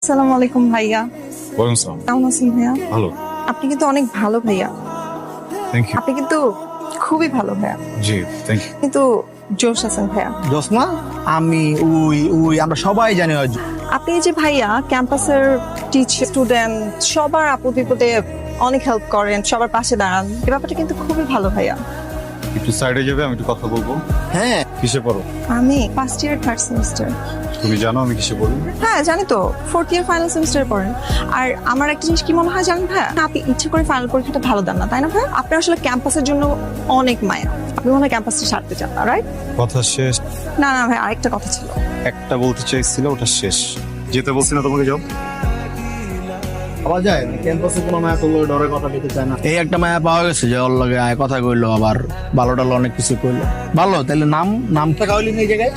আসসালামু আলাইকুম ভাইয়া। ওয়ালাইকুম আসসালাম। কেমন আছেন ভাইয়া? ভালো, আপনি কিন্তু অনেক ভালো ভাইয়া। Thank you. আপনি কিন্তু খুবই ভালো ভাইয়া, জি, থ্যাংক ইউ। কিন্তু জোশ আছেন ভাইয়া। জোসনা, আমি আমরা সবাই জানি আপনি এই যে ভাইয়া ক্যাম্পাসের টিচার স্টুডেন্ট সবার আপদ বিপদে অনেক হেল্প করেন, সবার পাশে দাঁড়ান, এই ব্যাপারটা কিন্তু খুবই ভালো ভাইয়া। একটু সাইডে যাবে, আমি একটু কথা বলবো। হ্যাঁ, কিসে পড়ো? আমি ফার্স্ট ইয়ার থার্ড সেমিস্টার। তুমি জানো আমি কিসে পড়ি? হ্যাঁ জানি তো, ফোর্থ ইয়ার ফাইনাল সেমিস্টার পড়েন। আর আমার একটা জিনিস কি মনে হয় জানেন ভাইয়া, আপনি ইচ্ছে করে ফাইনাল পরীক্ষাটা ভালো দেন না, তাই না ভাইয়া? আপনার আসলে ক্যাম্পাসের জন্য অনেক মায়া, আপনি মনে হয় ক্যাম্পাসটা ছাড়তে চান না, রাইট? কথা শেষ। না না ভাই, আরেকটা কথা ছিল। একটা বলতে চাইছিল, ওটা শেষ। যেতে বলছি না তোমাকে, যাও। পাওয়া যায় ক্যাম্পাসে কোনো মায়া তো ডরে কথা বলতে চায় না। এই একটা মায়া পাওয়া গেছে যে ওর লগে আয় কথা কইলো, আবার ভালো টালো অনেক কিছু কইলো। ভালো, তাহলে নামটা খাওয়ালি না এই জায়গায়?